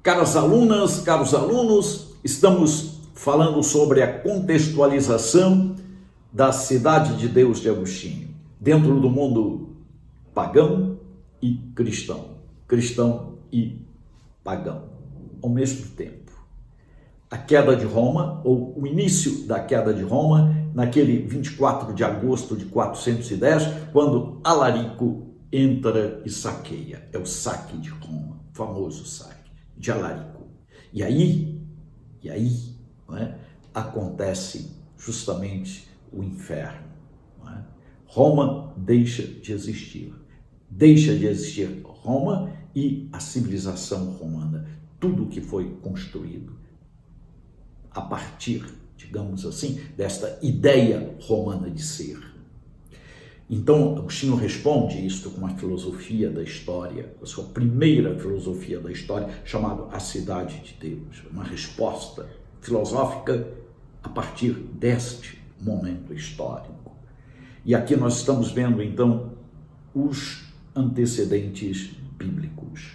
Caras alunas, caros alunos, estamos falando sobre a contextualização da Cidade de Deus de Agostinho, dentro do mundo pagão e cristão, cristão e pagão, ao mesmo tempo. A queda de Roma, ou o início da queda de Roma, naquele 24 de agosto de 410, quando Alarico entra e saqueia. É o saque de Roma, o famoso saque de Alarico. E aí, não é, acontece justamente o inferno. Não é? Roma deixa de existir. Deixa de existir Roma e a civilização romana. Tudo que foi construído a partir, digamos assim, desta ideia romana de ser. Então, Agostinho responde isto com uma filosofia da história, a sua primeira filosofia da história, chamada A Cidade de Deus. Uma resposta filosófica a partir deste momento histórico. E aqui nós estamos vendo, então, os antecedentes bíblicos.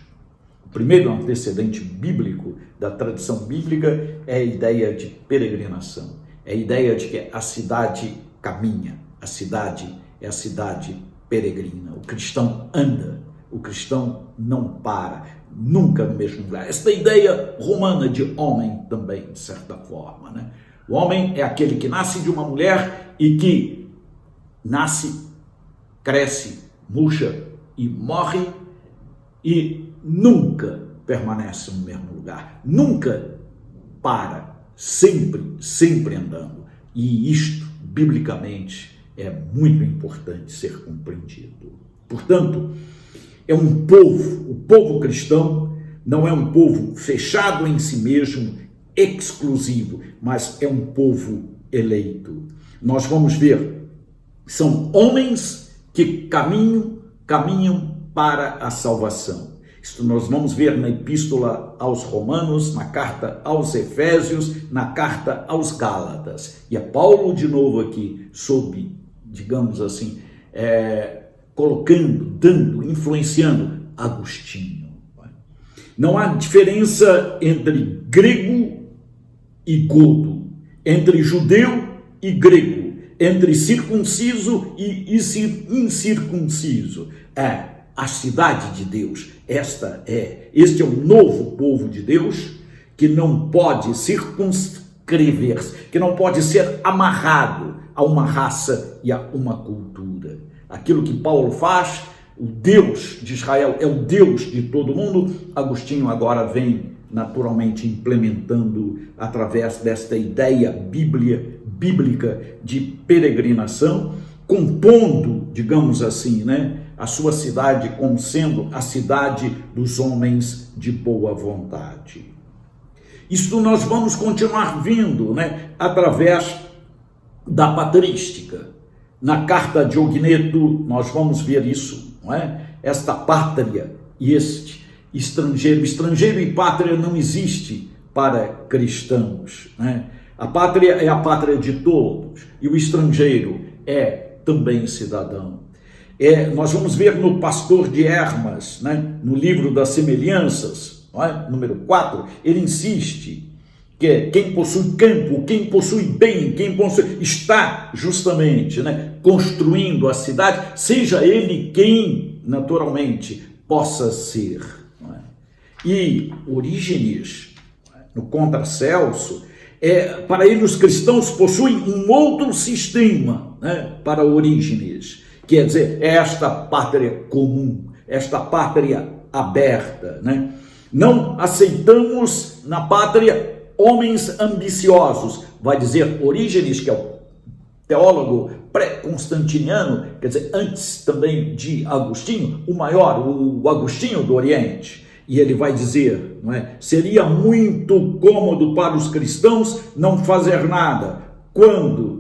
O primeiro antecedente bíblico da tradição bíblica é a ideia de peregrinação. É a ideia de que a cidade caminha, a cidade é a cidade peregrina. O cristão anda, o cristão não para, nunca no mesmo lugar. Esta ideia romana de homem também, de certa forma, né? O homem é aquele que nasce de uma mulher e que nasce, cresce, murcha e morre e nunca permanece no mesmo lugar, nunca para, sempre andando. E isto, biblicamente, é muito importante ser compreendido. Portanto, é um povo, o povo cristão não é um povo fechado em si mesmo, exclusivo, mas é um povo eleito. Nós vamos ver, são homens que caminham para a salvação. Isto nós vamos ver na Epístola aos Romanos, na Carta aos Efésios, na Carta aos Gálatas. E é Paulo de novo aqui, sob, digamos assim, colocando, influenciando Agostinho. Não há diferença entre grego e godo, entre judeu e grego, entre circunciso e incircunciso. É a cidade de Deus. Este é o novo povo de Deus, que não pode circunscrever-se, que não pode ser amarrado a uma raça e a uma cultura. Aquilo que Paulo faz, o Deus de Israel é o Deus de todo mundo. Agostinho agora vem naturalmente implementando através desta ideia bíblica de peregrinação, compondo, digamos assim, né, a sua cidade como sendo a cidade dos homens de boa vontade. Isso nós vamos continuar vendo, né, através da patrística. Na carta de Ogneto nós vamos ver isso, não é? Esta pátria e este estrangeiro. Estrangeiro e pátria não existe para cristãos, né? A pátria é a pátria de todos e o estrangeiro é também cidadão. Nós vamos ver no Pastor de Hermas, né, no livro das semelhanças, não é? Número 4, ele insiste que quem possui campo, quem possui bem, está justamente, né, construindo a cidade, seja ele quem, naturalmente, possa ser. Não é? E Orígenes, no Contra Celso, para ele os cristãos possuem um outro sistema, né, para Orígenes. Quer dizer, é esta pátria comum, esta pátria aberta, né? Não aceitamos na pátria homens ambiciosos, vai dizer Orígenes, que é o teólogo pré-constantiniano, quer dizer, antes também de Agostinho, o maior, o Agostinho do Oriente. E ele vai dizer, não é? Seria muito cômodo para os cristãos não fazer nada quando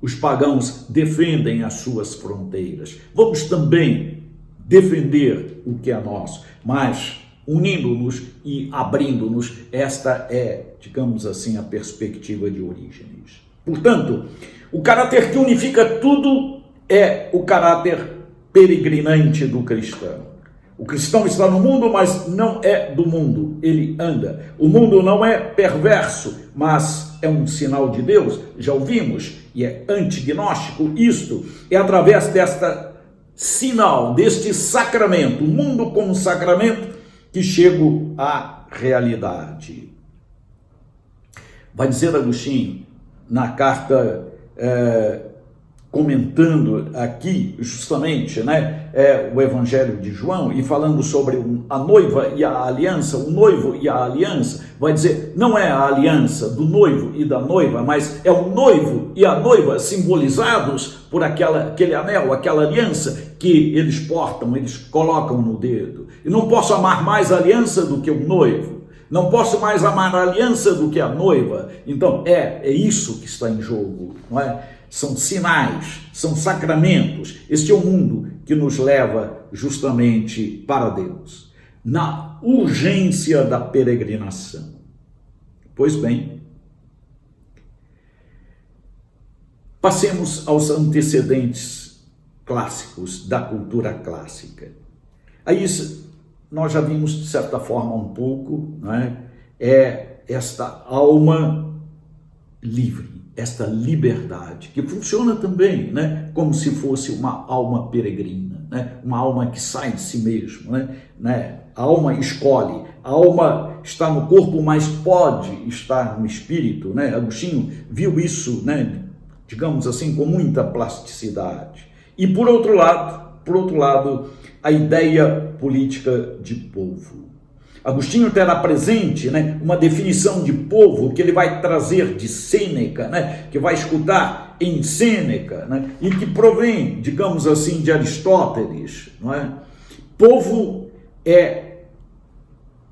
os pagãos defendem as suas fronteiras. Vamos também defender o que é nosso, mas unindo-nos e abrindo-nos. Esta é, digamos assim, a perspectiva de Orígenes. Portanto, o caráter que unifica tudo é o caráter peregrinante do cristão. O cristão está no mundo, mas não é do mundo, ele anda. O mundo não é perverso, mas é um sinal de Deus, já ouvimos, e é antignóstico. Isto é através desta sinal, deste sacramento, o mundo como sacramento, que chego à realidade. Vai dizer Agostinho, na carta comentando aqui justamente, o Evangelho de João e falando sobre a noiva e a aliança, o noivo e a aliança, vai dizer, não é a aliança do noivo e da noiva, mas é o noivo e a noiva simbolizados por aquele anel, aquela aliança que eles portam, eles colocam no dedo. E não posso amar mais a aliança do que o noivo. Não posso mais amar a aliança do que a noiva. Então, é isso que está em jogo, não é? São sinais, são sacramentos. Este é o mundo que nos leva justamente para Deus. Na urgência da peregrinação. Pois bem, passemos aos antecedentes clássicos da cultura clássica. Aí nós já vimos, de certa forma, um pouco, não é? É esta alma livre, esta liberdade, que funciona também, né? Como se fosse uma alma peregrina, né? Uma alma que sai de si mesmo, né? A alma escolhe, a alma está no corpo, mas pode estar no espírito, né? Agostinho viu isso, né? Digamos assim, com muita plasticidade. E por outro lado, a ideia política de povo. Agostinho terá presente, né, uma definição de povo que ele vai trazer de Sêneca, né, que vai escutar em Sêneca, né, e que provém, digamos assim, de Aristóteles. Não é? Povo é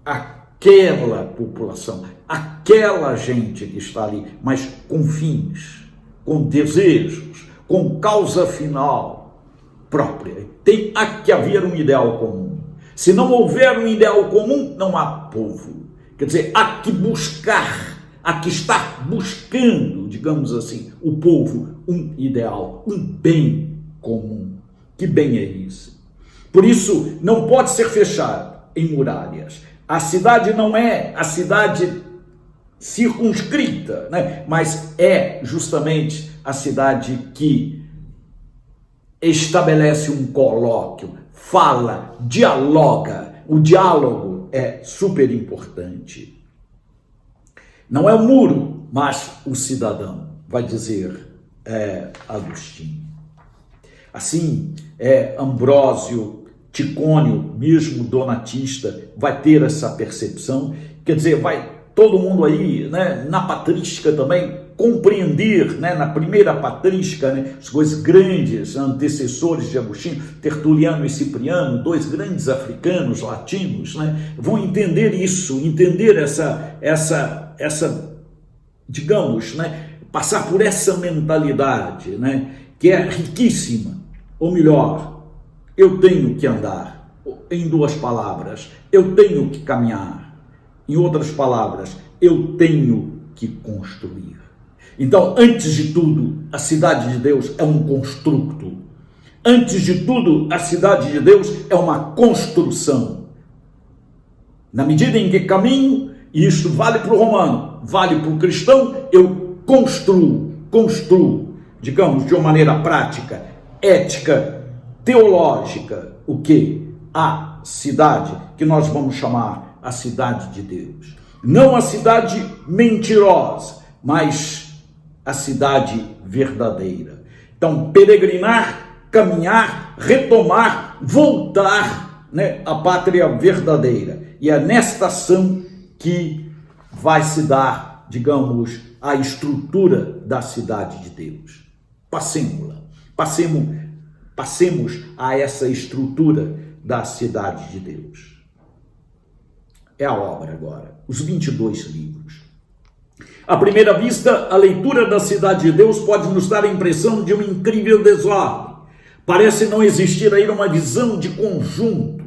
aquela população, aquela gente que está ali, mas com fins, com desejos, com causa final própria. Tem que haver um ideal comum. Se não houver um ideal comum, não há povo. Quer dizer, há que buscar, há que estar buscando, digamos assim, o povo, um ideal, um bem comum. Que bem é isso? Por isso, não pode ser fechado em muralhas. A cidade não é a cidade circunscrita, né? Mas é justamente a cidade que estabelece um colóquio, fala, dialoga. O diálogo é super importante. Não é o muro, mas o cidadão, vai dizer Agostinho. Assim, Ambrósio, Ticônio, mesmo donatista, vai ter essa percepção. Quer dizer, vai todo mundo aí, né, na patrística também, compreender, né, na primeira patrística, né, os dois grandes antecessores de Agostinho, Tertuliano e Cipriano, dois grandes africanos latinos, né, vão entender isso, entender essa digamos, né, passar por essa mentalidade, né, que é riquíssima. Ou melhor, eu tenho que andar, em duas palavras, eu tenho que caminhar. Em outras palavras, eu tenho que construir. Então, antes de tudo, a cidade de Deus é um construto. Antes de tudo, a cidade de Deus é uma construção. Na medida em que caminho, e isto vale para o romano, vale para o cristão, eu construo, digamos, de uma maneira prática, ética, teológica, o quê? A cidade, que nós vamos chamar a cidade de Deus. Não a cidade mentirosa, mas a cidade verdadeira. Então, peregrinar, caminhar, retomar, voltar, né, à pátria verdadeira. E é nesta ação que vai se dar, digamos, a estrutura da cidade de Deus. Passemos a essa estrutura da cidade de Deus. É a obra agora, os 22 livros. À primeira vista, a leitura da cidade de Deus pode nos dar a impressão de um incrível desordem. Parece não existir aí uma visão de conjunto.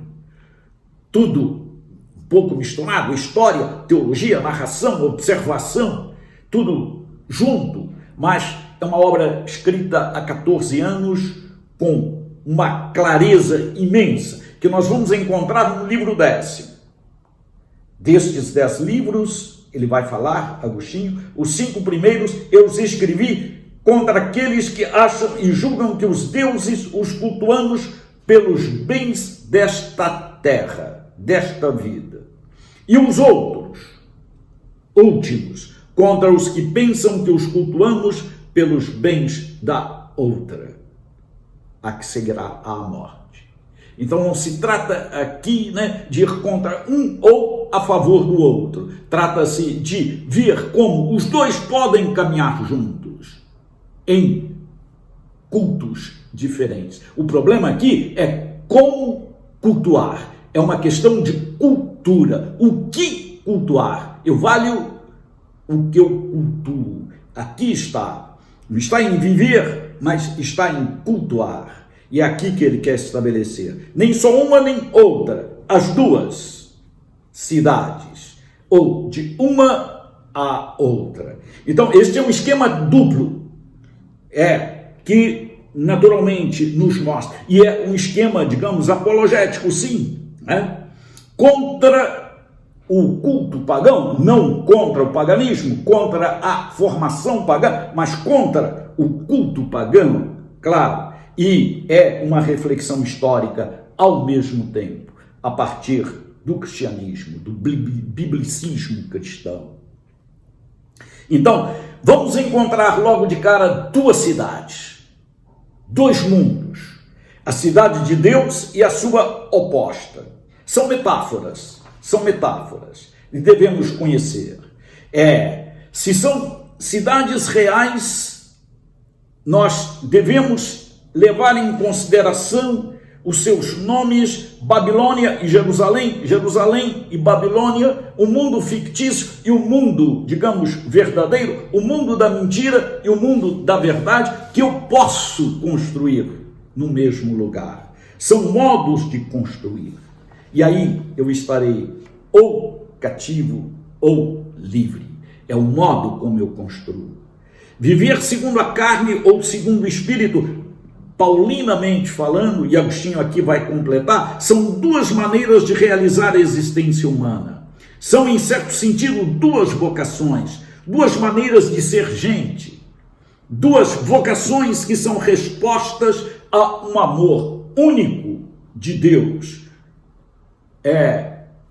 Tudo um pouco misturado, história, teologia, narração, observação, tudo junto. Mas é uma obra escrita há 14 anos com uma clareza imensa. que nós vamos encontrar no livro 10º. Destes 10 livros, ele vai falar, Agostinho, os 5 primeiros eu os escrevi contra aqueles que acham e julgam que os deuses os cultuamos pelos bens desta terra, desta vida. E os outros, últimos, contra os que pensam que os cultuamos pelos bens da outra, a que seguirá a morte. Então não se trata aqui, de ir contra um ou a favor do outro. Trata-se de ver como os dois podem caminhar juntos em cultos diferentes. O problema aqui é como cultuar. É uma questão de cultura. O que cultuar? Eu valho o que eu cultuo. Aqui está. Não está em viver, mas está em cultuar. E é aqui que ele quer estabelecer. Nem só uma nem outra. As duas cidades. Ou de uma a outra. Então, este é um esquema duplo. Que naturalmente nos mostra. E é um esquema, digamos, apologético, sim. Contra o culto pagão, não contra o paganismo, contra a formação pagã, mas contra o culto pagão, claro. E é uma reflexão histórica ao mesmo tempo, a partir do cristianismo, do biblicismo cristão. Então, vamos encontrar logo de cara duas cidades, dois mundos, a cidade de Deus e a sua oposta. São metáforas, e devemos conhecer. Se são cidades reais, nós devemos levar em consideração os seus nomes, Babilônia e Jerusalém, Jerusalém e Babilônia, o mundo fictício e o mundo, digamos, verdadeiro, o mundo da mentira e o mundo da verdade, que eu posso construir no mesmo lugar. São modos de construir. E aí eu estarei ou cativo ou livre. É o modo como eu construo. Viver segundo a carne ou segundo o espírito, paulinamente falando, e Agostinho aqui vai completar, são duas maneiras de realizar a existência humana. São, em certo sentido, duas vocações, duas maneiras de ser gente, duas vocações que são respostas a um amor único de Deus.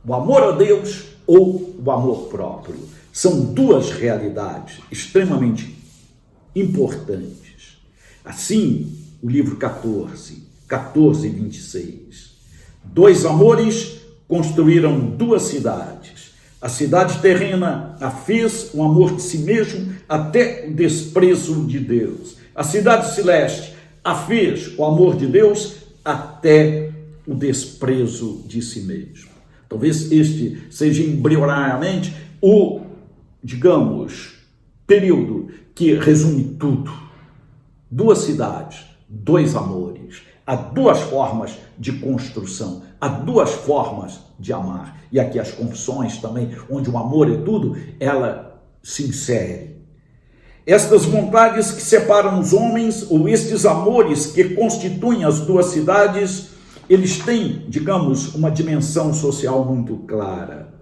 O amor a Deus ou o amor próprio. São duas realidades extremamente importantes. Assim, o livro 14, 26. Dois amores construíram duas cidades. A cidade terrena a fez o amor de si mesmo até o desprezo de Deus. A cidade celeste a fez o amor de Deus até o desprezo de si mesmo. Talvez este seja embrionariamente o, digamos, período que resume tudo. Duas cidades, dois amores. Há duas formas de construção, há duas formas de amar. E aqui as confissões também, onde o amor é tudo, ela se insere. Estas vontades que separam os homens, ou estes amores que constituem as duas cidades, eles têm, digamos, uma dimensão social muito clara.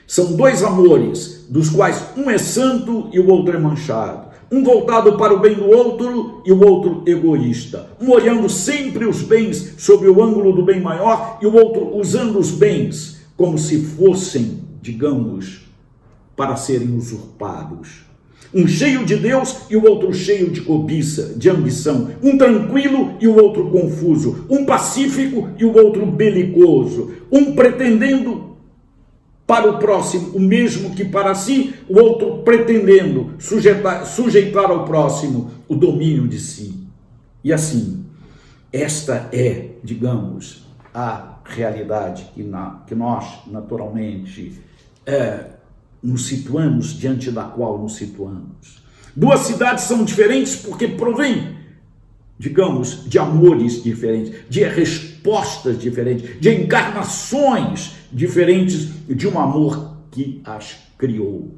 São dois amores, dos quais um é santo e o outro é manchado. Um voltado para o bem do outro e o outro egoísta. Um olhando sempre os bens sob o ângulo do bem maior e o outro usando os bens como se fossem, digamos, para serem usurpados. Um cheio de Deus e o outro cheio de cobiça, de ambição. Um tranquilo e o outro confuso. Um pacífico e o outro belicoso. Um pretendendo para o próximo o mesmo que para si, o outro pretendendo sujeitar ao próximo o domínio de si. E assim, esta é, digamos, a realidade que nós, naturalmente, nos situamos, diante da qual nos situamos. Duas cidades são diferentes porque provêm, digamos, de amores diferentes, de respostas diferentes, de encarnações diferentes de um amor que as criou.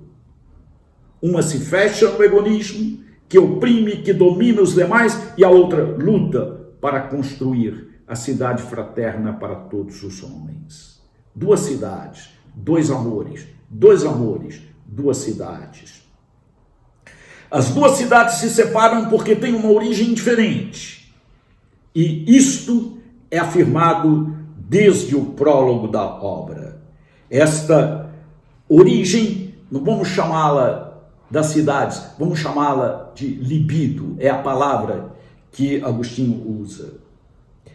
Uma se fecha no egoísmo, que oprime, que domina os demais, e a outra luta para construir a cidade fraterna para todos os homens. Duas cidades, dois amores, duas cidades. As duas cidades se separam porque têm uma origem diferente. E isto é afirmado desde o prólogo da obra. Esta origem, não vamos chamá-la das cidades, vamos chamá-la de libido, é a palavra que Agostinho usa.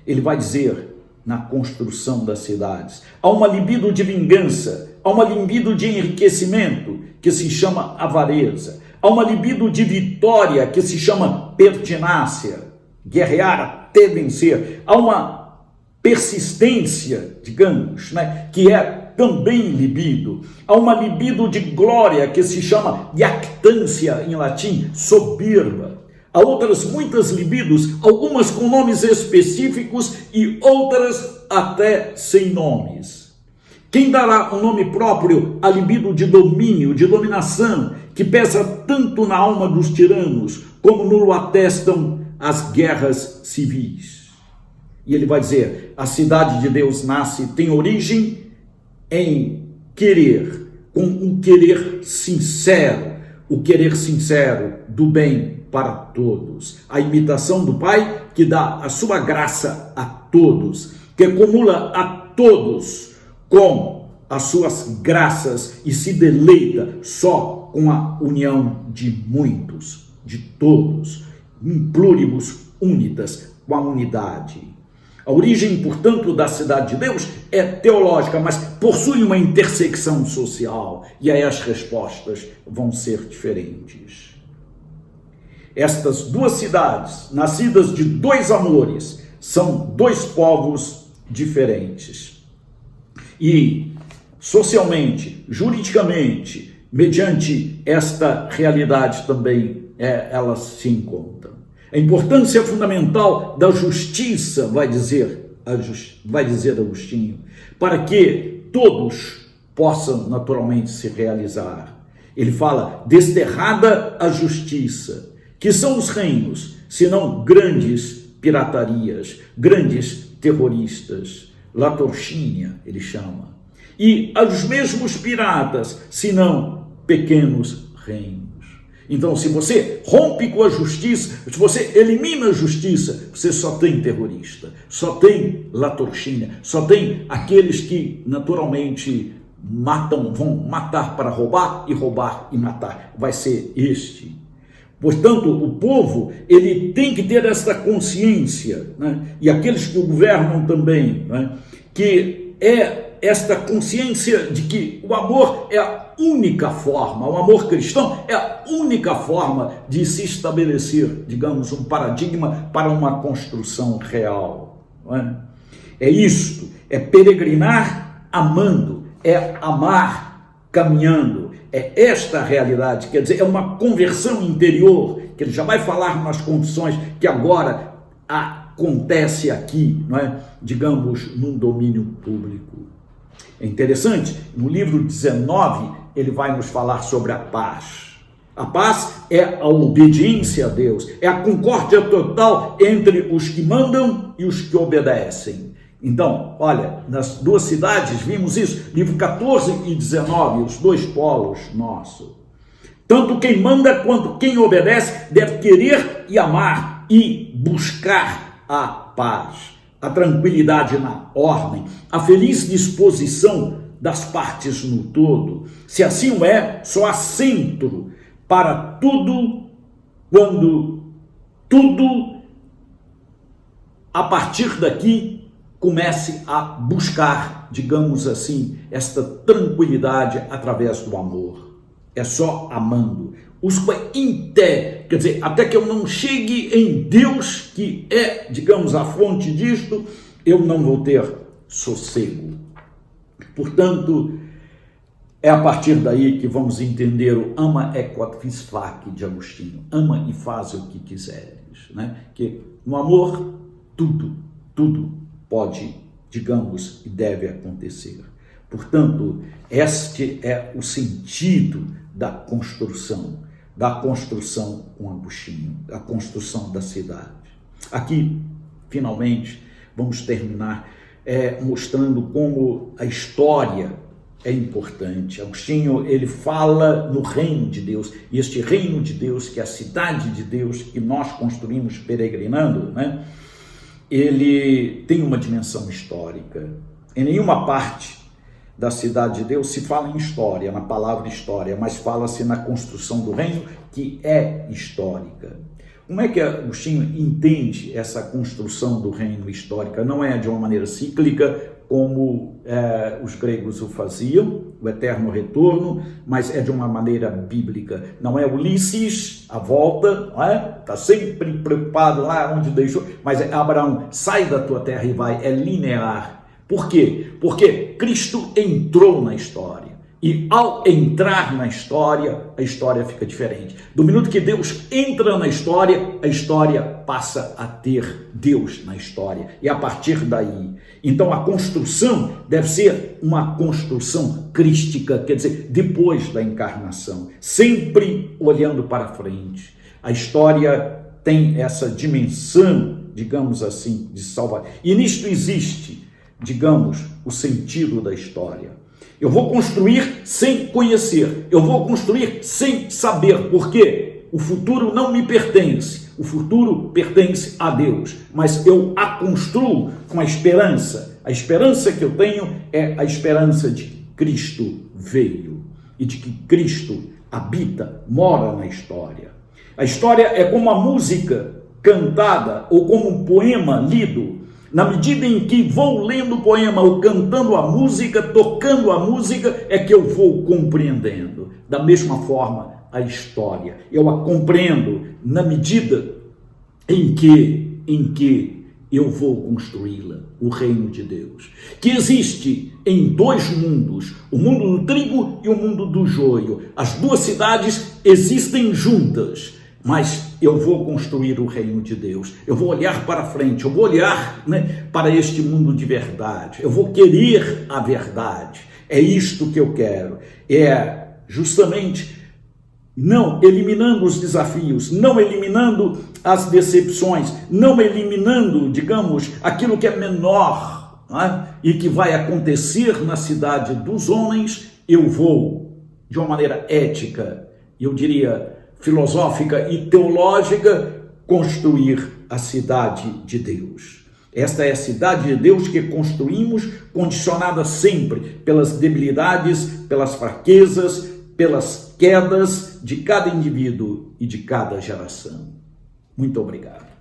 Ele vai dizer, na construção das cidades, há uma libido de vingança, há uma libido de enriquecimento, que se chama avareza, há uma libido de vitória, que se chama pertinácia, guerrear até vencer, há uma persistência, digamos, que é também libido, há uma libido de glória, que se chama jactância em latim, soberba. Há outras muitas libidos, algumas com nomes específicos e outras até sem nomes. Quem dará um nome próprio à libido de domínio, de dominação, que pesa tanto na alma dos tiranos, como no atestam as guerras civis? E ele vai dizer, a cidade de Deus nasce, tem origem em querer, com um querer sincero, o querer sincero do bem para todos. A imitação do Pai que dá a sua graça a todos, que acumula a todos com as suas graças e se deleita só com a união de muitos, de todos, in pluribus unitas, com a unidade. A origem, portanto, da cidade de Deus é teológica, mas possui uma intersecção social, e aí as respostas vão ser diferentes. Estas duas cidades, nascidas de dois amores, são dois povos diferentes. E socialmente, juridicamente, mediante esta realidade também elas se encontram. A importância fundamental da justiça, vai dizer Agostinho, para que todos possam naturalmente se realizar. Ele fala, desterrada a justiça, que são os reinos, senão grandes piratarias, grandes terroristas, latrocínia, ele chama. E aos mesmos piratas, senão pequenos reinos. Então, se você rompe com a justiça, se você elimina a justiça, você só tem terrorista, só tem latrocínia, só tem aqueles que naturalmente matam, vão matar para roubar e matar. Vai ser este. Portanto, o povo, ele tem que ter essa consciência, e aqueles que o governam também, que é esta consciência de que o amor é a única forma, o amor cristão é a única forma de se estabelecer, digamos, um paradigma para uma construção real. É isto, é peregrinar amando, é amar caminhando. É esta a realidade, quer dizer, é uma conversão interior, que ele já vai falar nas condições que agora acontece aqui, digamos, num domínio público. É interessante, no livro 19, ele vai nos falar sobre a paz. A paz é a obediência a Deus, é a concórdia total entre os que mandam e os que obedecem. Então, olha, nas duas cidades vimos isso, livro 14 e 19, os dois polos nossos. Tanto quem manda quanto quem obedece deve querer e amar e buscar a paz, a tranquilidade na ordem, a feliz disposição das partes no todo. Se assim o é, só há centro para tudo, quando tudo, a partir daqui, comece a buscar, digamos assim, esta tranquilidade através do amor. É só amando. Quer dizer, até que eu não chegue em Deus, que é, digamos, a fonte disto, eu não vou ter sossego. Portanto, é a partir daí que vamos entender o ama e quod vis fac de Agostinho. Ama e faz o que quiseres. Que no amor, tudo pode, digamos, e deve acontecer. Portanto, este é o sentido da construção com Agostinho, a construção da cidade. Aqui, finalmente, vamos terminar mostrando como a história é importante. Agostinho, ele fala no reino de Deus, e este reino de Deus, que é a cidade de Deus, que nós construímos peregrinando, né? Ele tem uma dimensão histórica. Em nenhuma parte da cidade de Deus se fala em história, na palavra história, mas fala-se na construção do reino, que é histórica. Como é que Agostinho entende essa construção do reino histórica? Não é de uma maneira cíclica, como os gregos o faziam, o eterno retorno, mas é de uma maneira bíblica. Não é Ulisses, a volta, está sempre preocupado lá onde deixou, mas é Abraão, sai da tua terra e vai, é linear. Por quê? Porque Cristo entrou na história. E ao entrar na história, a história fica diferente. Do minuto que Deus entra na história, a história passa a ter Deus na história. E a partir daí, então a construção deve ser uma construção crística, quer dizer, depois da encarnação, sempre olhando para frente. A história tem essa dimensão, digamos assim, de salvar. E nisto existe, digamos, o sentido da história. Eu vou construir sem conhecer, eu vou construir sem saber, porque o futuro não me pertence, o futuro pertence a Deus, mas eu a construo com a esperança que eu tenho é a esperança de que Cristo veio e de que Cristo habita, mora na história. A história é como a música cantada ou como um poema lido. Na medida em que vou lendo o poema ou cantando a música, tocando a música, é que eu vou compreendendo. Da mesma forma, a história. Eu a compreendo na medida em que eu vou construí-la, o reino de Deus. Que existe em dois mundos, o mundo do trigo e o mundo do joio. As duas cidades existem juntas. Mas eu vou construir o reino de Deus, eu vou olhar para frente, eu vou olhar para este mundo de verdade, eu vou querer a verdade, é isto que eu quero, é justamente não eliminando os desafios, não eliminando as decepções, não eliminando, digamos, aquilo que é menor e que vai acontecer na cidade dos homens, eu vou, de uma maneira ética, eu diria, filosófica e teológica, construir a cidade de Deus. Esta é a cidade de Deus que construímos, condicionada sempre pelas debilidades, pelas fraquezas, pelas quedas de cada indivíduo e de cada geração. Muito obrigado.